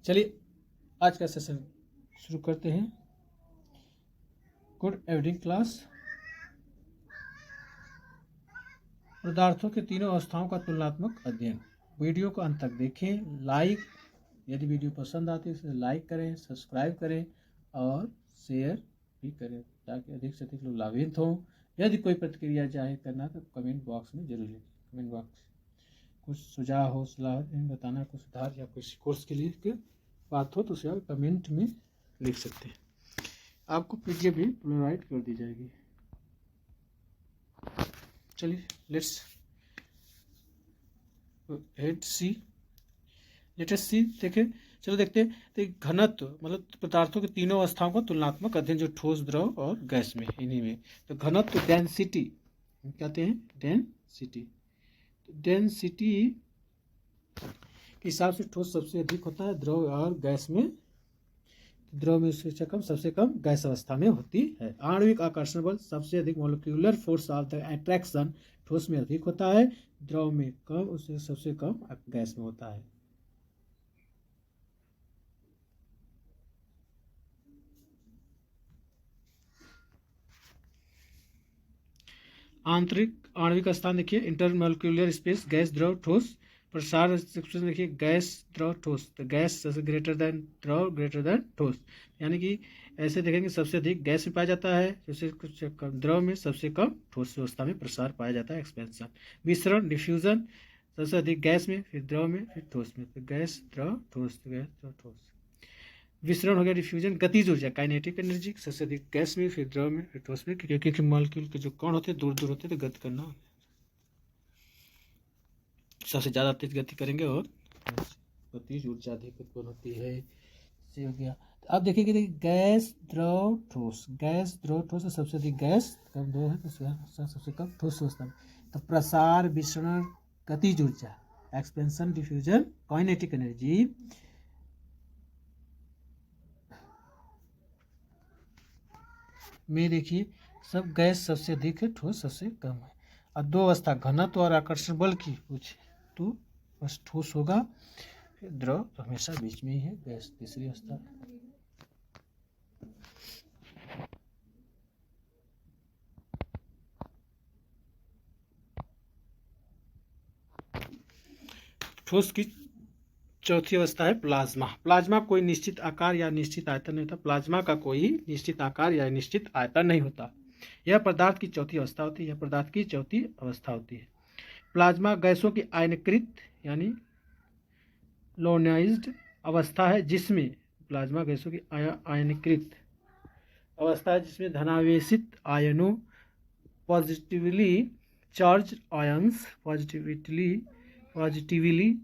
चलिए आज का सेशन शुरू करते हैं। Good evening class. पदार्थों के तीनों अवस्थाओं का तुलनात्मक अध्ययन। वीडियो को अंत तक देखें। लाइक, यदि वीडियो पसंद आती है उसे लाइक करें, सब्सक्राइब करें और शेयर भी करें ताकि अधिक से अधिक लोग लाभान्वित हों। यदि कोई प्रतिक्रिया जाहिर करना तो कमेंट बॉक्स में जरूर लिखें। कमेंट बॉक्स कुछ सुझाव हो, सलाह बताना, कुछ सुधार या कुछ कोर्स के लिए बात हो तो उसे आप कमेंट में लिख सकते हैं। आपको पीडीएफ भी प्रोवाइड कर दी जाएगी। चलिए लेट्स सी देखें। चलो देखते हैं। तो घनत्व मतलब पदार्थों के तीनों अवस्थाओं का तुलनात्मक अध्ययन, जो ठोस, द्रव और गैस में, इन्हीं में। तो घनत्व डेंसिटी कहते हैं, डेंसिटी। डेंसिटी के हिसाब से ठोस सबसे अधिक होता है, द्रव और गैस में। द्रव में उससे कम, सबसे कम गैस अवस्था में होती है। आणविक आकर्षण बल सबसे अधिक, molecular force of the attraction, ठोस में अधिक होता है, द्रव में कम, उससे सबसे कम गैस में होता है। आंतरिक आणविक स्थान देखिए, इंटरमोलिकुलर स्पेस, गैस, द्रव, ठोस। प्रसार सेक्शन देखिए, गैस, द्रव, ठोस। तो गैस सबसे ग्रेटर देन द्रव, ग्रेटर देन ठोस, यानी कि ऐसे देखेंगे सबसे अधिक गैस में पाया जाता है, जैसे कुछ कम द्रव में, सबसे कम ठोस अवस्था में प्रसार पाया जाता है, एक्सपेंशन। विसरण, डिफ्यूजन, सबसे अधिक गैस में, फिर द्रव में, फिर ठोस में। तो गैस, द्रव, ठोस, गैस, द्रव, ठोस। विसरण हो गया, डिफ्यूजन। गतिज ऊर्जा, काइनेटिक एनर्जी, सबसे अधिक गैस में, फिर द्रव में, फिर ठोस में, क्योंकि मॉलिक्यूल के जो कण होते हैं दूर दूर होते हैं, तो गति करना सबसे ज़्यादा तेज गति करेंगे और गतिज ऊर्जा अधिक उत्पन्न होती है। से हो गया। तो अब देखिए गैस, द्रव, ठोस। गैस, द्रव, ठोस, सबसे अधिक गैस, कम दो है, सबसे कम ठोस अवस्था में। तो प्रसार, विसरण, गतिज ऊर्जा, एक्सपेंशन, डिफ्यूजन, काइनेटिक एनर्जी में देखिए सब गैस सबसे अधिक है, ठोस सबसे कम है। अब दो अवस्था, घनत्व और आकर्षण बल की पूछे तो बस ठोस होगा, फिर द्रव तो हमेशा बीच में ही है, गैस तीसरी अवस्था। ठोस की चौथी अवस्था है प्लाज्मा। प्लाज्मा कोई निश्चित आकार या निश्चित आयतन नहीं होता। प्लाज्मा का कोई निश्चित आकार या निश्चित आयतन नहीं होता। यह पदार्थ की चौथी अवस्था होती है। यह पदार्थ की चौथी अवस्था होती है। प्लाज्मा गैसों की आयनीकृत यानी लोनाइज्ड अवस्था है, जिसमें प्लाज्मा गैसों की आयनीकृत अवस्था है, जिसमें धनावेशित आयनों, positively charge ions, positively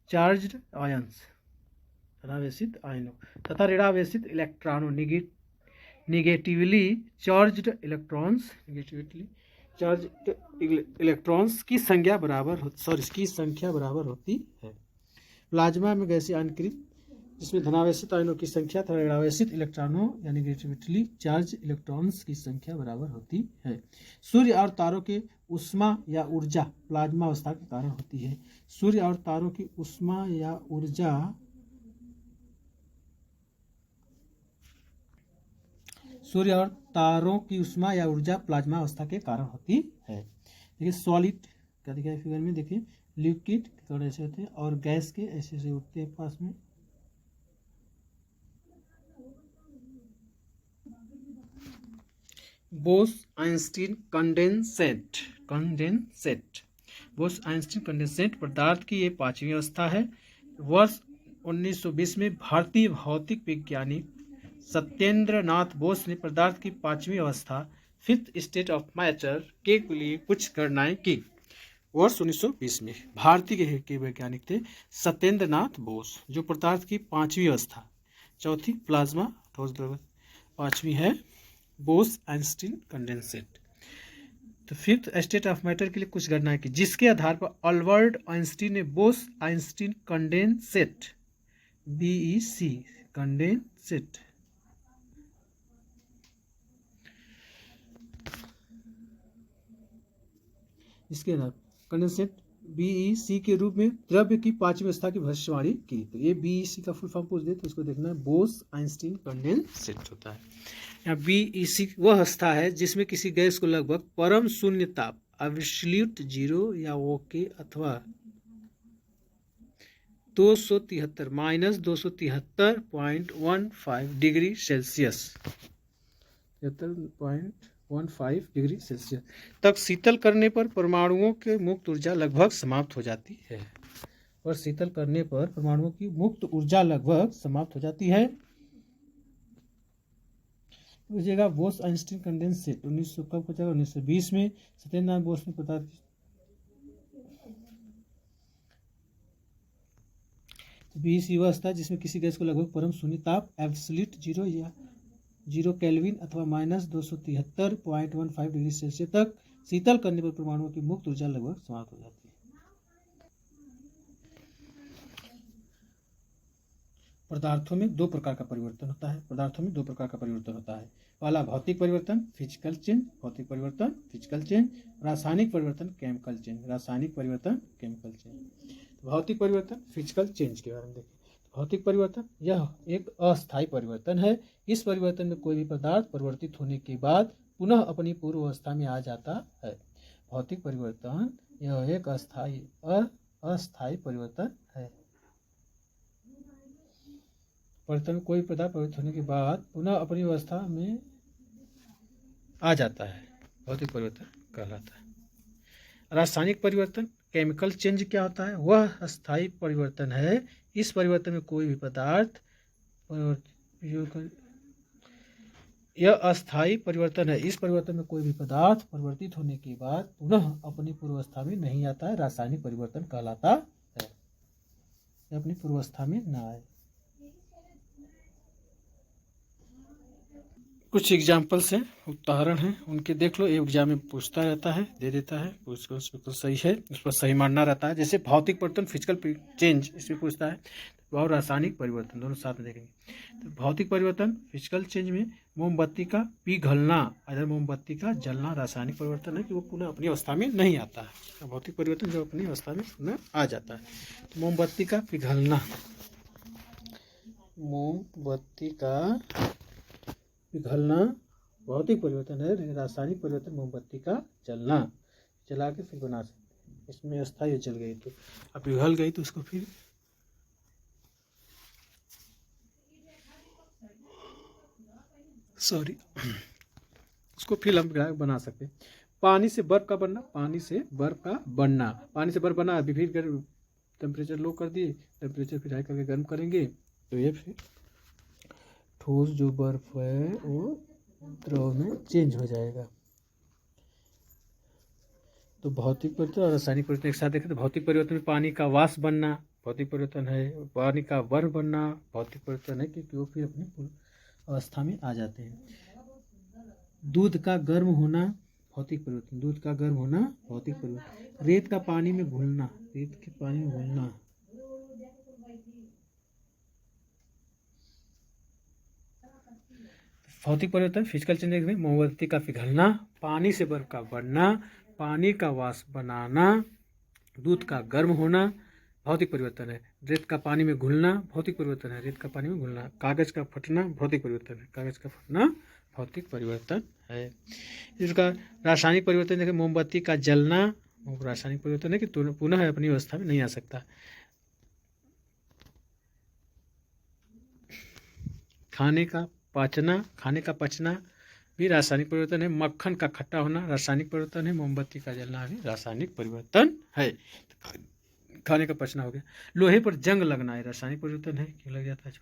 charged ions, धनावेशित आयनों, तथा ऋणावेशित इलेक्ट्रॉनों, निगेटिवली चार्ज्ड इलेक्ट्रॉन्स, की संख्या बराबर होती है। प्लाज्मा में गैसीय आयनीकृत, जिसमें धनावेशित आयनों की संख्या तथा ऋणावेशित इलेक्ट्रॉनों यानी निगेटिवली चार्ज इलेक्ट्रॉन्स की संख्या बराबर होती है। सूर्य और तारों के ऊष्मा या ऊर्जा प्लाज्मा अवस्था के कारण होती है। सूर्य और तारों की ऊष्मा या ऊर्जा प्लाज्मा अवस्था के कारण होती है। देखिए सॉलिड क्या दिखा है फिगर में, देखिए लिक्विड थोड़े ऐसे होते हैं और गैस के ऐसे ऐसे उठते हैं पास में। बोस-आइंस्टीन कंडेंसेट पदार्थ की ये पांचवी अवस्था है। वर्ष 1920 में भारतीय भौतिक वैज्ञानिक सत्येंद्र नाथ बोस ने पदार्थ की पांचवी अवस्था, फिफ्थ स्टेट ऑफ मैटर के लिए कुछ गणनाएं की। वर्ष 1920 में भारतीय के वैज्ञानिक थे सत्येंद्र नाथ बोस, जो पदार्थ की पांचवी अवस्था, चौथी प्लाज्मा, ठोस द्रव, पांचवी है बोस-आइंस्टीन कंडेंसेट। तो फिफ्थ स्टेट ऑफ मैटर के लिए कुछ गणनाएं की, जिसके आधार पर अल्बर्ट आइंस्टीन ने बोस-आइंस्टीन कंडेंसेट, BEC कंडेंसेट, इसके आधार कंडेंसेट बीईसी के रूप में द्रव्य की पांचवी अवस्था की भविष्यवाणी की। तो ये बीईसी का फुल फॉर्म पूछ दे तो उसको देखना है, बोस आइंस्टीन कंडेंसेट होता है। यहाँ बीईसी वह अवस्था है जिसमें किसी गैस को लगभग परम शून्य ताप एब्सोल्यूट जीरो या ओके अथवा 273 minus 273.15 degree Celsius 73.15 degree Celsius तक शीतल करने पर परमाणुओं के मुक्त ऊर्जा लगभग समाप्त हो जाती है। और शीतल करने पर परमाणुओं की मुक्त ऊर्जा लगभग समाप्त हो जाती है। पूछेगा बोस आइंस्टीन कंडेंसेट 1900 कब हो जाएगा? 1920 में सत्येंद्रनाथ बोस ने पता बीईसी वह अवस्था जिसमें किसी गैस को लगभग परम शून्य ताप एब्सोल्यूट जीरो या 0 केल्विन अथवा माइनस 273.15 डिग्री सेल्सियस तक शीतल करने पर परमाणुओं की मुक्त ऊर्जा लगभग समाप्त हो जाती है। पदार्थों में दो प्रकार का परिवर्तन होता है। पहला भौतिक परिवर्तन फिजिकल चेंज, भौतिक परिवर्तन फिजिकल चेंज। रासायनिक परिवर्तन केमिकल चेंज, रासायनिक परिवर्तन केमिकल चेंज। भौतिक परिवर्तन फिजिकल चेंज के बारे में देखें। भौतिक परिवर्तन यह एक अस्थायी परिवर्तन है। इस परिवर्तन में कोई भी पदार्थ परिवर्तित होने के बाद पुनः अपनी पूर्व अवस्था में आ जाता है। भौतिक परिवर्तन यह एक अस्थायी परिवर्तन है। परिवर्तन में कोई पदार्थ परिवर्तित होने के बाद पुनः अपनी अवस्था में आ जाता है, भौतिक परिवर्तन कहलाता है। रासायनिक परिवर्तन केमिकल चेंज क्या होता है? वह अस्थायी परिवर्तन है। इस परिवर्तन में कोई भी पदार्थ यह अस्थायी परिवर्तन है। इस परिवर्तन में कोई भी पदार्थ परिवर्तित होने के बाद पुनः अपनी पूर्वावस्था में नहीं आता है, रासायनिक परिवर्तन कहलाता है। अपनी पूर्वावस्था में न आए। कुछ एग्जाम्पल्स हैं, उदाहरण हैं, उनके देख लो। एग्जाम में पूछता रहता है, दे देता है, उसको बिल्कुल सही है, उस पर सही मानना रहता है। जैसे भौतिक परिवर्तन फिजिकल चेंज, इसमें पूछता है। और रासायनिक परिवर्तन दोनों साथ में देखेंगे। तो भौतिक परिवर्तन फिजिकल चेंज में मोमबत्ती का पिघलना, अगर मोमबत्ती का जलना रासायनिक परिवर्तन है कि वो पुनः अपनी अवस्था में नहीं आता है। भौतिक परिवर्तन जो अपनी अवस्था में पुनः आ जाता है। तो मोमबत्ती का पिघलना, मोमबत्ती का पिघलना भौतिक परिवर्तन है। लेकिन रासायनिक परिवर्तन मोमबत्ती का जलना, जला के फिर बना सकते। इसमें अस्थायी जल गई तो अब पिघल गई तो उसको फिर उसको फिर हम बना सकते। पानी से बर्फ का बनना, पानी से बर्फ का बनना, पानी से बर्फ बना, अभी फिर टेम्परेचर लो कर दिए, टेम्परेचर फिर हाई करके गर्म करेंगे तो ये फिर ठोस जो बर्फ है वो द्रव में चेंज हो जाएगा। तो भौतिक परिवर्तन और रासायनिक परिवर्तन एक साथ देखें तो भौतिक परिवर्तन में पानी का वाष्प बनना भौतिक परिवर्तन है, पानी का बर्फ बनना भौतिक परिवर्तन है, क्योंकि वो फिर अपनी अवस्था में आ जाते हैं। दूध का गर्म होना भौतिक परिवर्तन, दूध का गर्म होना भौतिक परिवर्तन। रेत का पानी में घुलना, रेत के पानी में घुलना भौतिक परिवर्तन। फिजिकल चेंज में मोमबत्ती का पिघलना, पानी से बर्फ का बनना, पानी का वाष्प बनाना, दूध का गर्म होना भौतिक परिवर्तन है। रेत का पानी में घुलना भौतिक परिवर्तन है, रेत का पानी में घुलना। कागज का फटना भौतिक परिवर्तन है, कागज का फटना भौतिक परिवर्तन है। इसका रासायनिक परिवर्तन देखिए, मोमबत्ती का जलना रासायनिक परिवर्तन है कि पुनः अपनी अवस्था में नहीं आ सकता। खाने का पचना भी रासायनिक परिवर्तन है। मक्खन का खट्टा होना रासायनिक परिवर्तन है। मोमबत्ती का जलना भी रासायनिक परिवर्तन है। खाने का पचना हो गया। लोहे पर जंग लगना है रासायनिक परिवर्तन है, क्यों लग जाता है।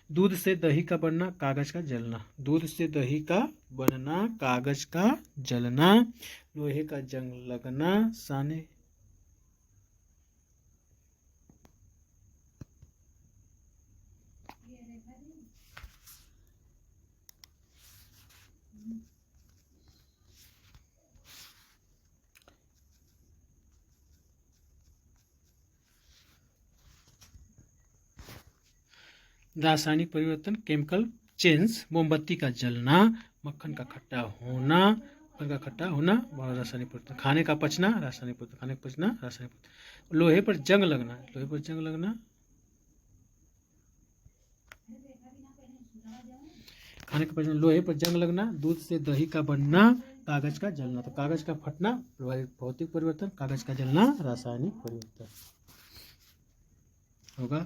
दूध से दही का बनना कागज का जलना, दूध से दही का बनना कागज का जलना। लोहे का जंग लगना साने रासायनिक परिवर्तन केमिकल चेंज, मोमबत्ती का जलना, मक्खन का खट्टा होना हल्का खट्टा होना रासायनिक परिवर्तन। खाने का पचना रासायनिक परिवर्तन, खाने का पचना रासायनिक परिवर्तन। लोहे पर जंग लगना, लोहे पर जंग लगना खाने का पचना, लोहे पर जंग लगना, दूध से दही का बनना, कागज का जलना। तो कागज का फटना भौतिक परिवर्तन, कागज का जलना रासायनिक परिवर्तन होगा।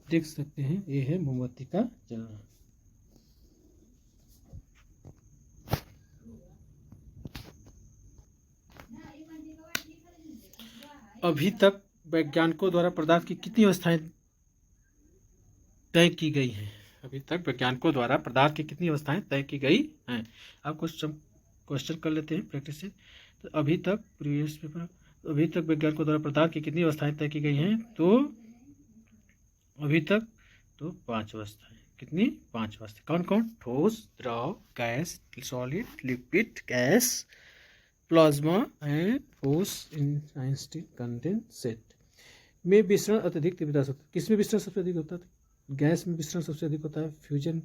देख सकते हैं ये है मोमबत्ती का जलना। अभी तक वैज्ञानिकों द्वारा पदार्थ की कितनी अवस्थाएं तय की गई हैं? अभी तक वैज्ञानिकों द्वारा पदार्थ की कितनी अवस्थाएं तय की गई हैं? आप क्वेश्चन कर लेते हैं प्रैक्टिस से। तो अभी तक प्रीवियस पेपर, अभी तक वैज्ञानिकों द्वारा पदार्थ की कितनी अवस्थाएं तय की गई हैं? तो अभी तक तो 5 अवस्थाएं। कितनी? 5 अवस्थाएं। कौन कौन? ठोस, द्रव, gas, solid, liquid, gas, plasma and ठोस, आइंस्टीन कंडेंसेट। में विसरण अत्यधिक तीव्रता से, किसमें विसरण सबसे अधिक होता है? गैस में विसरण सबसे अधिक होता है। फ्यूजन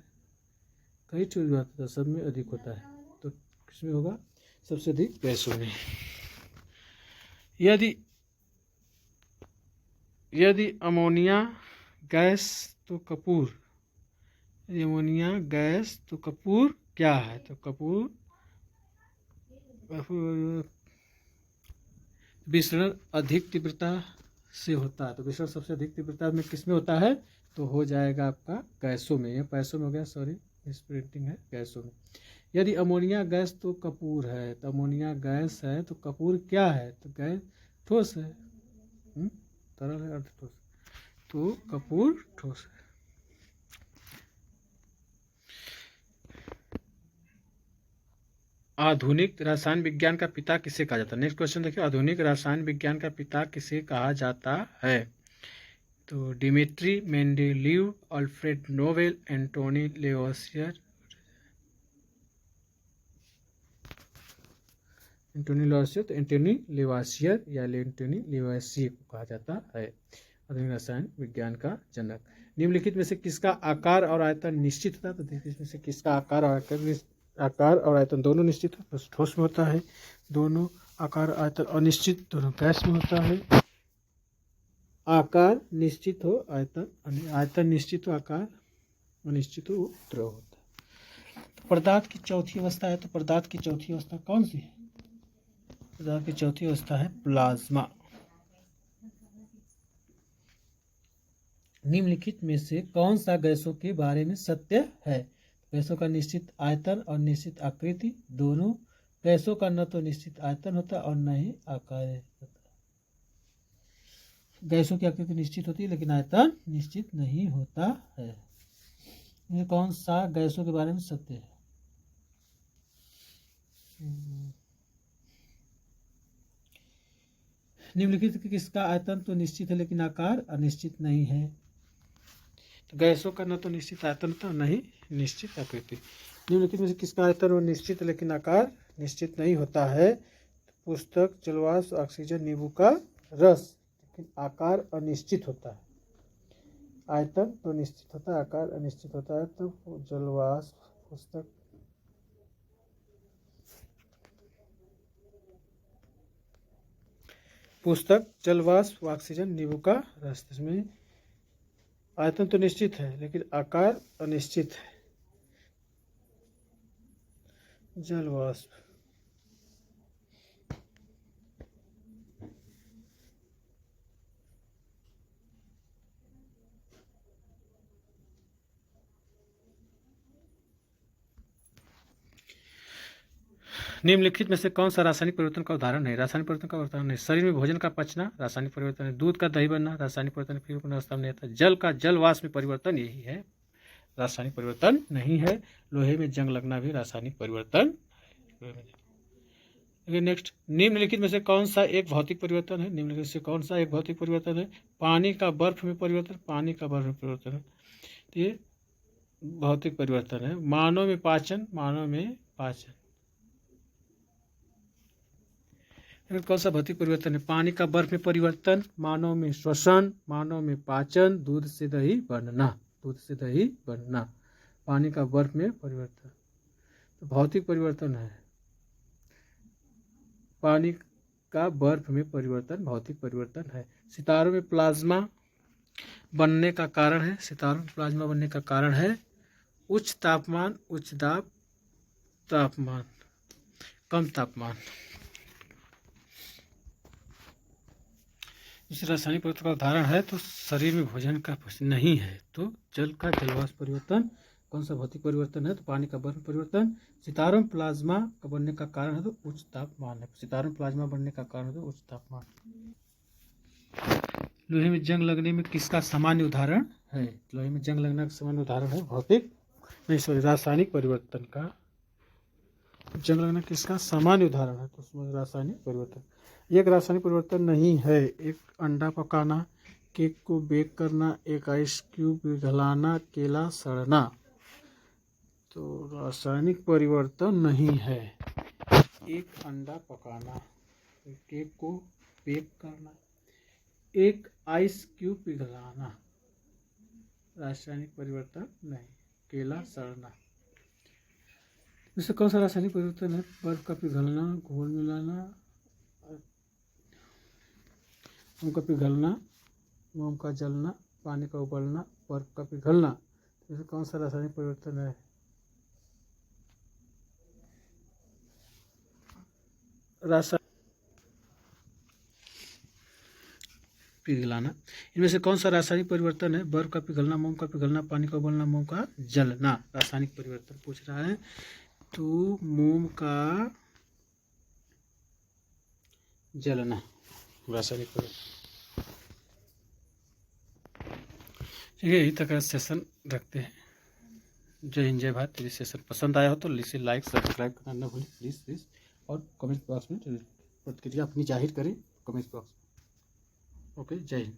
कई चीज आता है, सब में अधिक होता है। तो किसमें होगा? सबसे अधिक गैसों में। यदि अमोनिया गैस तो कपूर, यदि अमोनिया गैस तो कपूर क्या है? तो कपूर विसरण अधिक तीव्रता से होता है। तो विसरण सबसे अधिक तीव्रता में किसमें होता है? तो हो जाएगा आपका गैसों में। यह पैसों में हो गया, सॉरी स्प्रिंटिंग है, गैसों में। यदि अमोनिया गैस तो कपूर है, तो अमोनिया गैस है तो कपूर क्या है? तो गैस ठोस है, तरल है, अर्ध ठोस, तो कपूर ठोस है। आधुनिक रसायन विज्ञान का पिता किसे कहा जाता है? नेक्स्ट क्वेश्चन देखिए, आधुनिक रसायन विज्ञान का पिता किसे कहा जाता है? तो Dmitri Mendeleev, Alfred Nobel, Antoine Lavoisier, Antoine Lavoisier, तो एंटोनी लेवोसियर या एंटोनी लेवोसियर को कहा जाता है आधुनिक रसायन विज्ञान का जनक। निम्नलिखित में से किसका आकार और आयतन निश्चित होता है? तो देखिए इसमें से किसका आकार और आयतन दोनों निश्चित है? बस ठोस में होता है। दोनों आकार आयतन अनिश्चित, दोनों गैस में होता है। आकार निश्चित हो, आयतन निश्चित हो, आकार अनिश्चित हो, द्रव होता है। तो पदार्थ की चौथी अवस्था है, तो पदार्थ की चौथी अवस्था कौन सी है? पदार्थ की चौथी अवस्था है प्लाज्मा। निम्नलिखित में से कौन सा गैसों के बारे में सत्य है? गैसों का निश्चित आयतन और निश्चित आकृति दोनों। गैसों का न तो निश्चित आयतन होता और न ही आकार होता। गैसों की आकृति निश्चित होती है लेकिन आयतन निश्चित नहीं होता है। ये कौन सा गैसों के बारे में सत्य है? निम्नलिखित किसका आयतन तो निश्चित है लेकिन आकार अनिश्चित नहीं है? तो गैसों का न तो निश्चित आयतन था न ही निश्चित आकृति। निम्नलिखित में से किसका आयतन और निश्चित लेकिन आकार निश्चित नहीं होता है? तो पुस्तक, जलवाष्प, ऑक्सीजन, नींबू का रस, लेकिन आकार अनिश्चित होता है। आयतन तो निश्चित होता है, आकार अनिश्चित होता है। तो जलवाष्प, पुस्तक, जलवाष्प, ऑक्सीजन, नींबू का रस, इसमें आयतन तो निश्चित है लेकिन आकार अनिश्चित है। जलवाष्प, निम्नलिखित में से कौन सा रासायनिक परिवर्तन का उदाहरण है? रासायनिक परिवर्तन का उदाहरण है शरीर में भोजन का पचना, रासायनिक परिवर्तन है दूध का दही बनना, रासायनिक परिवर्तन फिर पुनर्स्थापन नहीं आता। जल का जलवाष्प में परिवर्तन, यही है रासायनिक परिवर्तन नहीं है। लोहे में जंग लगना भी रासायनिक परिवर्तन। देखिए नेक्स्ट, निम्नलिखित में से कौन सा एक भौतिक परिवर्तन है? निम्नलिखित से कौन सा एक भौतिक परिवर्तन है? पानी का बर्फ में परिवर्तन, पानी का बर्फ में परिवर्तन है, तो ये भौतिक परिवर्तन है। मानव में पाचन, मानव में पाचन, कौन सा भौतिक परिवर्तन है? पानी का बर्फ में परिवर्तन, मानव में श्वसन, मानव में पाचन, दूध से दही बनना, दूध से दही बनना, पानी का बर्फ में परिवर्तन, तो भौतिक परिवर्तन है। पानी का बर्फ में परिवर्तन भौतिक परिवर्तन है। सितारों में प्लाज्मा बनने का कारण है, सितारों में प्लाज्मा बनने का कारण है उच्च तापमान, उच्च दाब तापमान, कम तापमान। इस रासायनिक परिवर्तन का उदाहरण है, तो शरीर में भोजन का नहीं है तो जल का जलवाष्प परिवर्तन। कौन सा भौतिक परिवर्तन है? तो पानी का बर्फ परिवर्तन। सितारों में प्लाज्मा का बनने का कारण है तो उच्च तापमान है, सितारों में प्लाज्मा बनने का कारण है तो उच्च तापमान। लोहे में जंग लगने में किसका सामान्य उदाहरण है? लोहे में जंग लगने का सामान्य उदाहरण है भौतिक नहीं सॉरी रासायनिक परिवर्तन का। जंग लगना किसका सामान्य उदाहरण है? तो उसमें रासायनिक परिवर्तन। एक रासायनिक परिवर्तन नहीं है, एक अंडा पकाना, केक को बेक करना, एक आइस क्यूब पिघलाना, केला सड़ना, तो रासायनिक परिवर्तन नहीं है। एक अंडा पकाना, केक को बेक करना, एक आइस क्यूब पिघलाना, रासायनिक परिवर्तन नहीं। केला सड़ना, इससे कौन सा रासायनिक परिवर्तन है? बर्फ का पिघलना, घोल मिलाना, मोम का पिघलना, मोम का जलना, पानी का उबलना, बर्फ का पिघलना, इससे कौन सा रासायनिक परिवर्तन है? पिघलाना। इनमें से कौन सा रासायनिक परिवर्तन है? बर्फ का पिघलना, मोम का पिघलना, पानी का उबलना, मोम का जलना, रासायनिक परिवर्तन पूछ रहा है तो मोम का जलना रासायनिक परिवर्तन। ठीक है, यही तक का सेशन रखते हैं। जय हिंद जय भारत। यदि सेशन पसंद आया हो तो इसे लाइक सब्सक्राइब करना न भूलें प्लीज़, और कमेंट बॉक्स में प्रतिक्रिया अपनी जाहिर करें कमेंट बॉक्स में। ओके, जय हिंद।